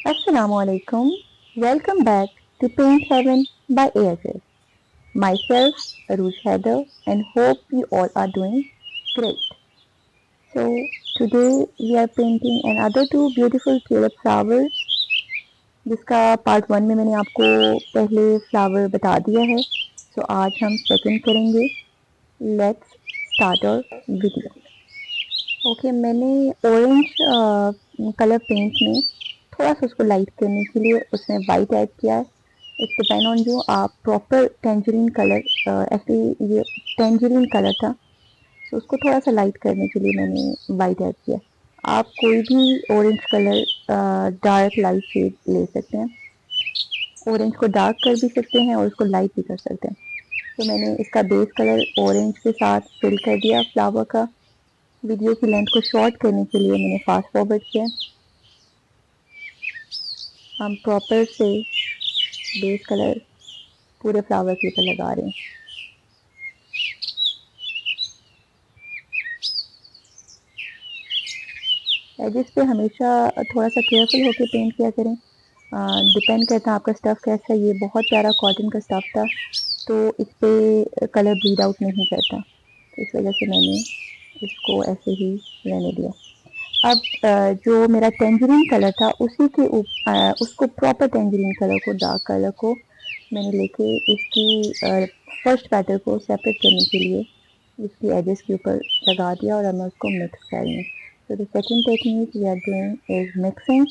Assalamu alaikum. Welcome back to Paint Heaven by ASS. Myself, Aruj Haider, and hope you all are doing great. So, today we are painting another two beautiful tulip flowers, जिसका part one में मैंने आपको पहले flower बता दिया है. सो आज हम सेकंड करेंगे. Let's start our video. Okay, मैंने ऑरेंज कलर पेंट में थोड़ा सा उसको लाइट करने के लिए उसमें वाइट ऐड किया है. इट्स डिपेंड ऑन जो आप प्रॉपर टेंजरीन कलर, एक्चुअली ये टेंजरीन कलर था, तो उसको थोड़ा सा लाइट करने के लिए मैंने वाइट ऐड किया. आप कोई भी orange colour dark light shade ले सकते हैं. ऑरेंज को डार्क कर भी सकते हैं और उसको लाइट भी कर सकते हैं. तो मैंने इसका बेस कलर ऑरेंज के साथ फिल कर दिया फ्लावर का. वीडियो की लेंथ को शॉर्ट करने के लिए मैंने फास्ट फॉरवर्ड किया. हम प्रॉपर से बेस कलर पूरे फ्लावर के ऊपर लगा रहे हैं. एजेस पे हमेशा थोड़ा सा केयरफुल होकर पेंट किया करें. डिपेंड करता है आपका स्टफ़ कैसा है. ये बहुत प्यारा कॉटन का स्टफ़ था, तो इस पर कलर ब्लीड आउट नहीं करता, तो इस वजह से मैंने इसको ऐसे ही रहने दिया. अब जो मेरा टेंजरीन कलर था उसी के उसको प्रॉपर टेंजरीन कलर को, डार्क कलर को मैंने लेके इसकी फर्स्ट पैटर्न को सेपरेट करने के लिए इसकी एजेस के ऊपर लगा दिया और अब मैं उसको मिक्स कर रही हूँ. So the second technique we are doing is mixing.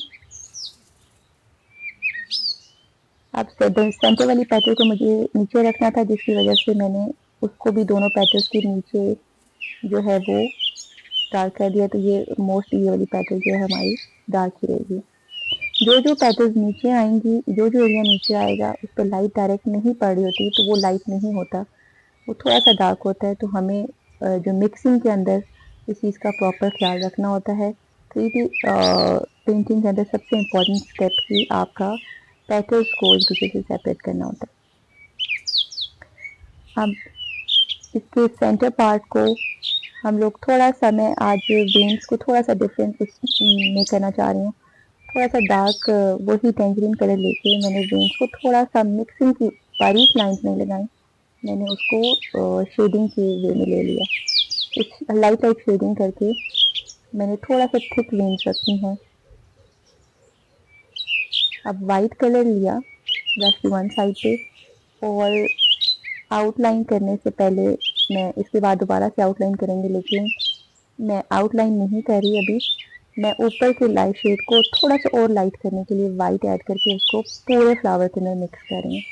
अब सेंटर वाली पैटर्न को मुझे नीचे रखना था, जिसकी वजह से मैंने उसको भी दोनों पैटर्न्स के नीचे जो है वो डार्क कर दिया. तो ये मोस्टली ये वाली पैटर्न जो है हमारी डार्क ही रहेगी. जो जो पैटर्न नीचे आएंगी, जो जो एरिया नीचे आएगा उस पर लाइट डायरेक्ट नहीं पड़ रही होती, तो वो लाइट नहीं होता, वो थोड़ा सा डार्क होता है. तो हमें जो मिक्सिंग के अंदर इस चीज़ का प्रॉपर ख्याल रखना होता है. 3D पेंटिंग के अंदर सबसे इम्पोर्टेंट स्टेप ही आपका पेटल्स को एक दूसरे से सेपरेट करना होता है. अब इसके सेंटर पार्ट को हम लोग थोड़ा सा, मैं आज वेन्स को थोड़ा सा डिफरेंट में करना चाह रही हूँ. थोड़ा सा डार्क वही टेंजरीन कलर लेके मैंने वेन्स को थोड़ा सा मिक्सिंग की बारीक लाइंस नहीं लगाई, मैंने उसको शेडिंग के वे में ले लिया. लाइट लाइट शेडिंग करके मैंने थोड़ा सा थिक वेन्स रखी हैं. अब वाइट कलर लिया ब्रश की वन साइड पे, और आउटलाइन करने से पहले, मैं इसके बाद दोबारा से आउटलाइन करेंगे, लेकिन मैं आउटलाइन नहीं कर रही अभी. मैं ऊपर के लाइट शेड को थोड़ा सा और लाइट करने के लिए वाइट ऐड करके उसको पूरे फ्लावर के अंदर मिक्स कर रही हूँ,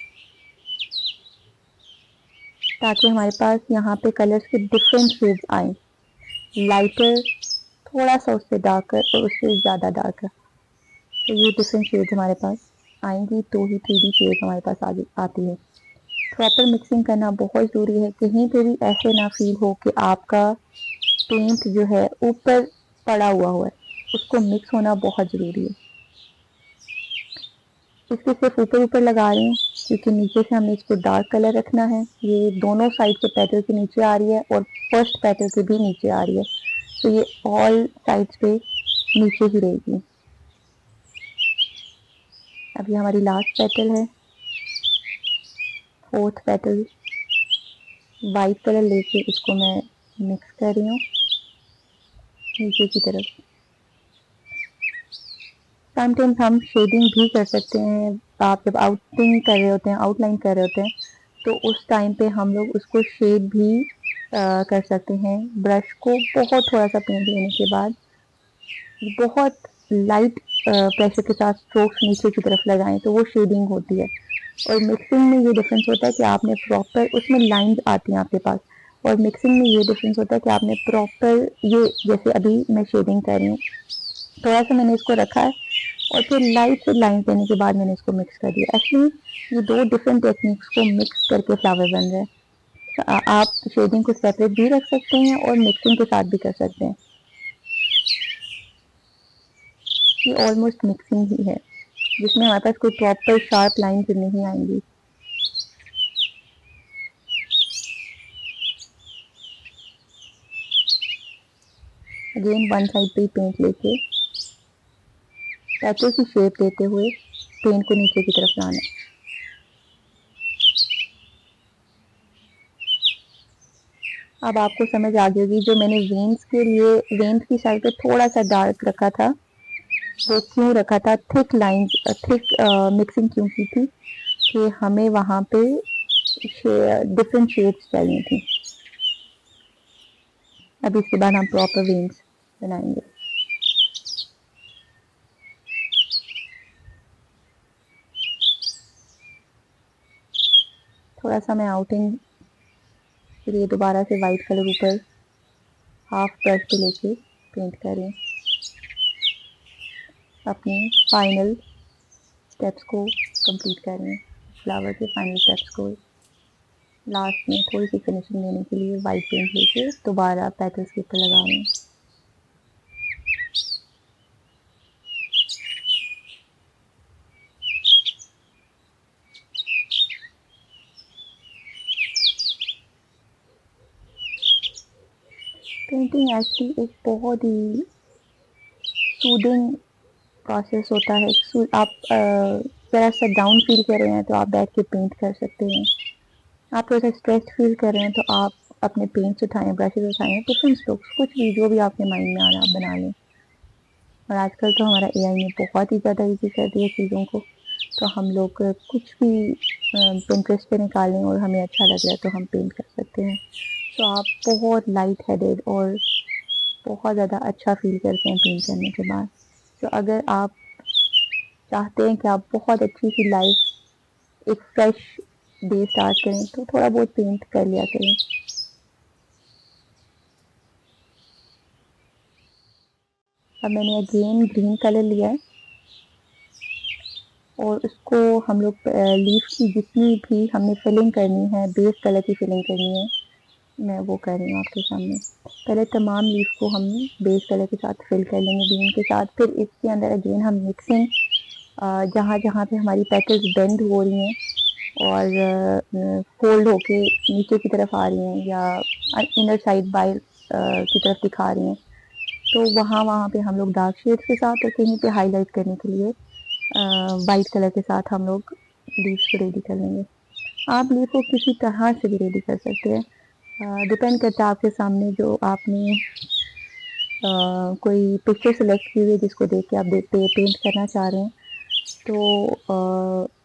ताकि हमारे पास यहाँ पे कलर्स के डिफरेंट शेड्स आए. लाइटर, थोड़ा सा उससे डार्कर और उससे ज़्यादा डार्कर. तो ये डिफरेंट शेड्स हमारे पास आएंगी, तो ही 3D शेड हमारे पास आगे आती है. प्रॉपर मिक्सिंग करना बहुत ज़रूरी है. कहीं पे भी ऐसे ना फील हो कि आपका पेंट जो है ऊपर पड़ा हुआ है, उसको मिक्स होना बहुत ज़रूरी है. इसके सिर्फ ऊपर ऊपर लगा रही हूँ, क्योंकि नीचे से हमें इसको डार्क कलर रखना है. ये दोनों साइड के पेटल के नीचे आ रही है और फर्स्ट पेटल के भी नीचे आ रही है, तो ये ऑल साइड्स पे नीचे ही रहेगी. अब ये हमारी लास्ट पेटल है, फोर्थ पेटल. वाइट कलर लेके इसको मैं मिक्स कर रही हूँ नीचे की तरफ. समटाइम्स हम शेडिंग भी कर सकते हैं. आप जब आउटिंग कर रहे होते हैं, आउटलाइन कर रहे होते हैं, तो उस टाइम पे हम लोग उसको शेड भी कर सकते हैं. ब्रश को बहुत थोड़ा सा पेंट लेने के बाद बहुत लाइट प्रेशर के साथ स्ट्रोक्स नीचे की तरफ लगाएं, तो वो शेडिंग होती है. और मिक्सिंग में ये डिफरेंस होता है कि आपने प्रॉपर, उसमें लाइंस आती हैं आपके पास, और मिक्सिंग में ये डिफरेंस होता है कि आपने प्रॉपर, ये जैसे अभी मैं शेडिंग कर रही हूँ, थोड़ा सा मैंने इसको रखा है और फिर लाइट से लाइन देने के बाद मैंने इसको मिक्स कर दिया. एक्चुअली ये दो डिफरेंट टेक्निक्स को मिक्स करके फ्लावर बन रहे हैं. आप शेडिंग को सेपरेट भी रख सकते हैं और मिक्सिंग के साथ भी कर सकते हैं. ये ऑलमोस्ट मिक्सिंग ही है, जिसमें हमारे पास कोई प्रॉपर शार्प लाइन नहीं आएंगी. अगेन वन साइड पे ही पेंट लेके पेटल्स की शेप देते हुए पेंट को नीचे की तरफ लाना है। अब आपको समझ आ गई होगी जो मैंने वेन्स के लिए वेन्स की साइड पे थोड़ा सा डार्क रखा था, वो क्यों रखा था, थिक लाइंस थिक मिक्सिंग क्यों की थी कि हमें वहाँ पे डिफरेंट शेड्स चाहिए थी। अब इसके बाद हम प्रॉपर वेन्स बनाएंगे। थोड़ा सा मैं आउटिंग के लिए दोबारा से वाइट कलर ऊपर हाफ ब्रश पे लेके पेंट करें। अपने फाइनल स्टेप्स को कंप्लीट करें, फ्लावर के फाइनल स्टेप्स को लास्ट में थोड़ी सी फिनिशिंग देने के लिए वाइट पेंट लेके दोबारा पेटल्स के ऊपर लगा रहे हैं। पेंटिंग एक्चुअली एक बहुत ही सूदिंग प्रोसेस होता है। आप ज़रा सा डाउन फील कर रहे हैं तो आप बैठ के पेंट कर सकते हैं। आप थोड़ा सा स्ट्रेस फील कर रहे हैं तो आप अपने पेंट्स उठाएं, ब्रशेज उठाएं, डिफरेंट स्ट्रोक्स, कुछ भी जो भी आपके माइंड में आ रहा है आप बना लें। और आजकल तो हमारा एआई ने बहुत ही ज़्यादा ईजी कर दिया चीज़ों को, तो हम लोग कुछ भी पिंटरेस्ट पे निकालें और हमें अच्छा लग रहा है तो हम पेंट कर सकते हैं। तो आप बहुत लाइट हेडेड और बहुत ज़्यादा अच्छा फील करते हैं पेंट करने के बाद। तो अगर आप चाहते हैं कि आप बहुत अच्छी सी लाइफ एक फ्रेश डे स्टार्ट करें तो थोड़ा बहुत पेंट कर लिया करें। अब मैंने अगेन ग्रीन कलर लिया है और उसको हम लोग लीफ की जितनी भी हमने फिलिंग करनी है, बेस कलर की फिलिंग करनी है, मैं वो कर रही हूँ आपके सामने। पहले तमाम लीफ को हम बेस कलर के साथ फिल कर लेंगे ग्रीन के साथ। फिर इसके अंदर अगेन हम मिक्सिंग जहाँ जहाँ पे हमारी पेटल्स बेंड हो रही हैं और फोल्ड होके नीचे की तरफ आ रही हैं या इनर साइड बाय की तरफ दिखा रही हैं, तो वहाँ वहाँ पे हम लोग डार्क शेड्स के साथ और कहीं पे हाईलाइट करने के लिए वाइट कलर के साथ हम लोग लीव्स को रेडी कर लेंगे। आप लीव को किसी तरह से भी रेडी कर सकते हैं, डिपेंड करता है आपके सामने जो आपने कोई पिक्चर सेलेक्ट की हुई है जिसको देख के आप देखते पेंट करना चाह रहे हैं, तो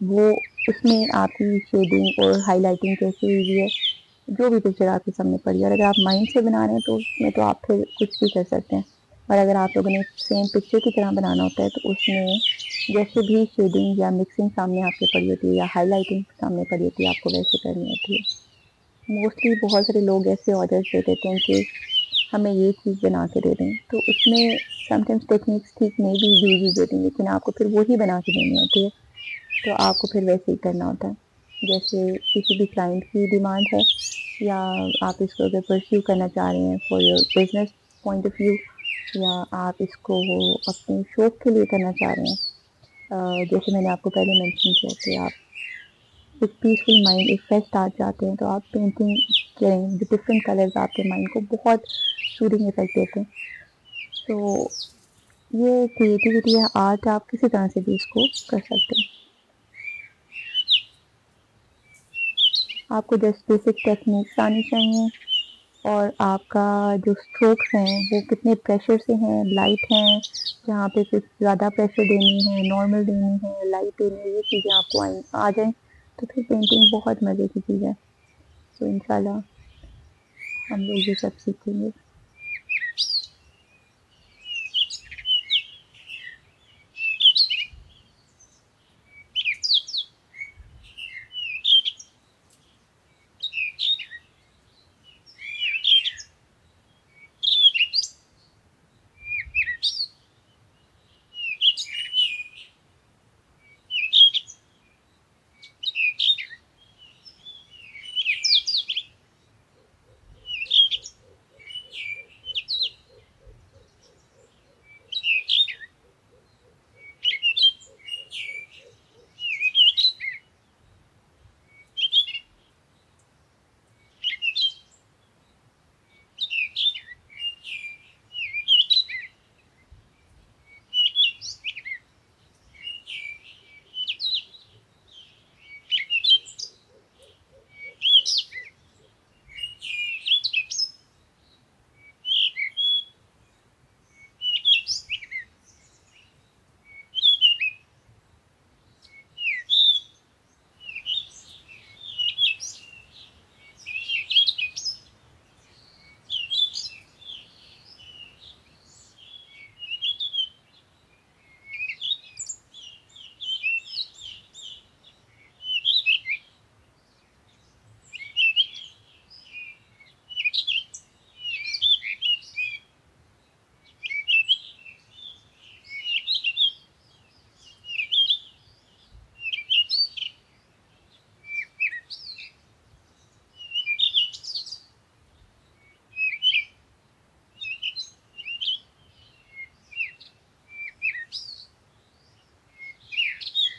वो उसमें आपकी शेडिंग और हाईलाइटिंग कैसी हुई है, जो भी पिक्चर आपके सामने पड़ी है। और अगर आप माइंड से बना रहे हैं तो उसमें तो आप फिर कुछ भी कर सकते हैं। और अगर आप लोगों ने सेम पिक्चर की तरह बनाना होता है तो उसमें जैसे भी शेडिंग या मिक्सिंग सामने आपके पड़ी होती है या हाईलाइटिंग सामने पड़ी होती है आपको वैसे करनी होती है। मोस्टली बहुत सारे लोग ऐसे ऑर्डर्स दे देते हैं कि हमें ये चीज़ बना के दे दें, तो उसमें समटाइम्स टेक्निक्स ठीक नहीं भी यूज होती हैं, लेकिन आपको फिर वही बना के देनी होती है, तो आपको फिर वैसे ही करना होता है जैसे किसी भी क्लाइंट की डिमांड है, या आप इसको अगर परस्यू करना चाह रहे हैं for your business point of view, या आप इसको अपने शौक के लिए करना चाह रहे हैं। जैसे मैंने आपको पहले मेंशन किया कि आप एक पीसफुल माइंड एक फ्रेश स्टार्ट चाहते हैं तो आप पेंटिंग करें, डिफरेंट कलर्स आपके माइंड को बहुत सूदिंग इफेक्ट देते हैं। तो ये क्रिएटिविटी या आर्ट आप किसी तरह से भी इसको कर सकते हैं। आपको जस्ट बेसिक टेक्निक्स आनी चाहिए और आपका जो स्ट्रोक्स हैं वो कितने प्रेशर से हैं, लाइट हैं, जहाँ पे कुछ ज़्यादा प्रेशर देनी है, नॉर्मल देनी है, लाइट देनी है, ये चीज़ें आपको आ जाएँ तो फिर पेंटिंग बहुत मज़े की चीज़ है। तो इंशाल्लाह हम लोग ये सब सीखेंगे।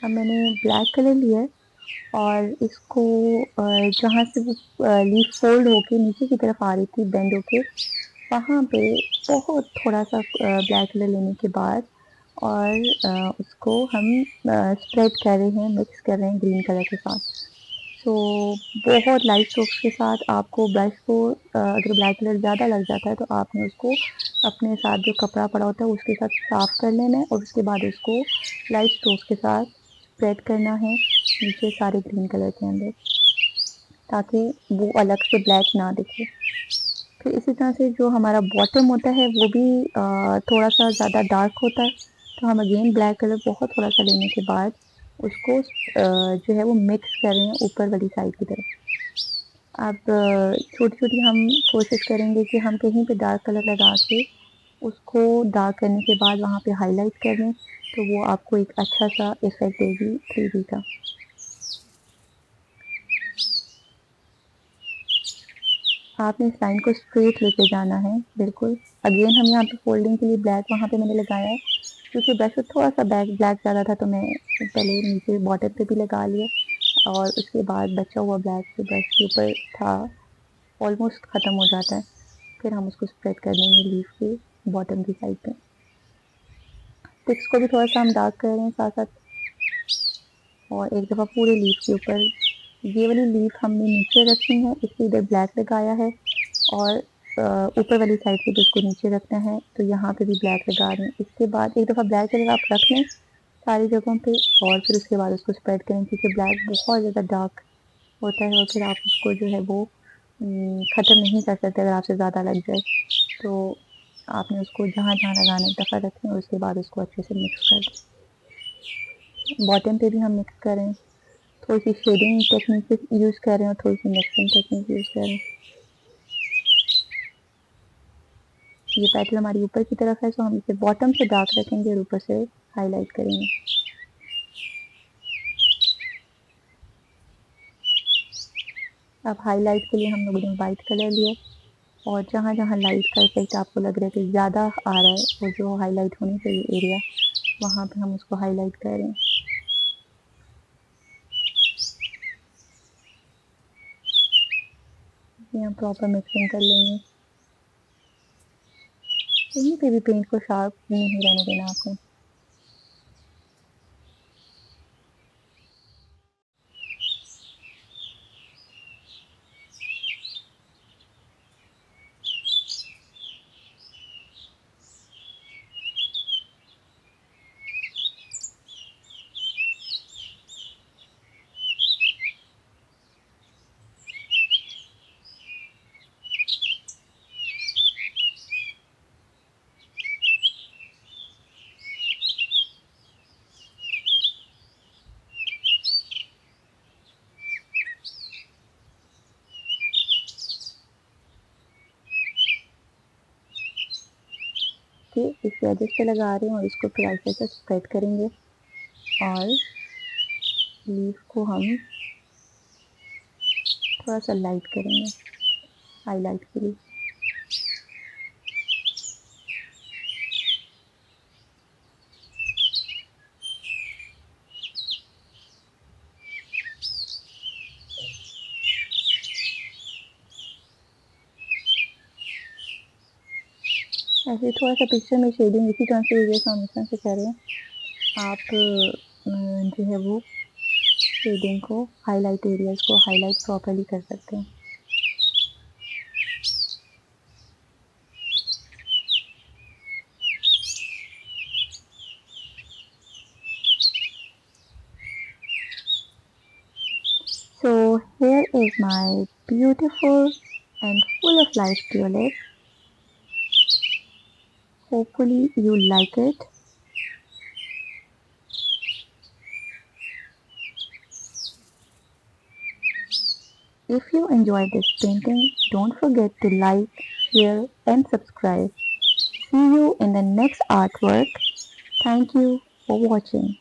अब मैंने ब्लैक कलर लिया है और इसको जहाँ से वो लीफ फोल्ड होके नीचे की तरफ आ रही थी बेंड होके, वहाँ पे बहुत थोड़ा सा ब्लैक कलर लेने के बाद और उसको हम स्प्रेड कर रहे हैं, मिक्स कर रहे हैं ग्रीन कलर के साथ। सो बहुत लाइट स्ट्रोक्स के साथ आपको ब्रश को अगर ब्लैक कलर ज़्यादा लग जाता है तो आपने उसको अपने साथ जो कपड़ा पड़ा होता है उसके साथ साफ कर लेना है और उसके बाद उसको लाइट स्ट्रोक्स के साथ स्प्रेड करना है नीचे सारे ग्रीन कलर के अंदर, ताकि वो अलग से ब्लैक ना दिखे। फिर इसी तरह से जो हमारा बॉटम होता है वो भी थोड़ा सा ज़्यादा डार्क होता है, तो हम अगेन ब्लैक कलर बहुत थोड़ा सा लेने के बाद उसको जो है वो मिक्स कर रहे हैं ऊपर वाली साइड की तरफ। अब छोटी-छोटी हम कोशिश करेंगे कि हम कहीं पे डार्क कलर लगा के उसको डार्क करने के बाद वहाँ पे हाइलाइट कर दें, तो वो आपको एक अच्छा-सा इफ़ेक्ट देगी 3D का। आपने इस लाइन को स्ट्रेट लेके जाना है, बिल्कुल। अगेन हम यहाँ पे फ़ोल्डिंग के लिए ब्लैक वहाँ पे मैंने लगाया है, क्योंकि ब्रश में थोड़ा-सा ब्लैक ज़्यादा था तो मैं पहले नीचे बॉटम पे भी लगा लिया और उसके बाद बचा हुआ ब्लैक जो ब्रश के ऊपर था, ऑलमोस्ट ख़त्म हो जाता है। फिर हम उसको स्प्रेड कर देंगे लीफ के बॉटम की साइड पे। टिप्स को भी थोड़ा-सा हम डार्क कर रहे हैं साथ-साथ और एक दफ़ा पूरे लीफ के ऊपर ये वाली लीफ हमने नीचे रखनी है, इसलिए इधर ब्लैक लगाया है और ऊपर वाली साइड से भी उसको नीचे रखना है, तो यहाँ पे भी ब्लैक लगा रहे हैं। इसके बाद एक दफ़ा ब्लैक कलर आप रख लें सारी जगहों पे और फिर उसके बाद उसको स्प्रेड करें, क्योंकि ब्लैक बहुत ज़्यादा डार्क होता है और फिर आप उसको जो है वो ख़त्म नहीं कर सकते अगर आपसे ज़्यादा लग जाए। तो आपने उसको जहाँ-जहाँ लगाना है एक दफ़ा रखें और उसके बाद उसको अच्छे से मिक्स कर दें। बॉटम पे भी हम मिक्स करें, थोड़ी-सी शेडिंग टेक्निक यूज़ कर रहे हैं और थोड़ी-सी मिक्सिंग टेक्निक यूज़ कर रहे हैं। ये पेटल हमारी ऊपर की तरफ है, तो हम इसे बॉटम से डार्क रखेंगे और ऊपर से हाइलाइट करेंगे। अब हाइलाइट के लिए हम लोगों ने वाइट कलर लिया और जहाँ-जहाँ लाइट का इफ़ेक्ट आपको लग रहा है कि ज़्यादा आ रहा है, वो जो हाइलाइट होनी चाहिए एरिया, वहाँ पे हम उसको हाइलाइट कर रहे हैं। ये हम प्रॉपर मिक्सिंग कर लेंगे। यहीं पे भी पेंट को शार्प नहीं रहने देना आपको। ठीक इस एजेस पे लगा रहे हैं और इसको फिर ऐसे स्प्रेड करेंगे और लीफ को हम थोड़ा-सा लाइट करेंगे, हाइलाइट के लिए। ऐसे ही थोड़ा-सा पिक्चर में शेडिंग इसी तरह से हुई है जैसे हम इस तरह से कर रहे हैं। आप जो है वो शेडिंग को हाइलाइट एरियाज़ को हाइलाइट प्रॉपर्ली कर सकते हैं। So here is my beautiful and full of life tulip. Hopefully you like it. If you enjoyed this painting, don't forget to like, share and subscribe. See you in the next artwork. Thank you for watching.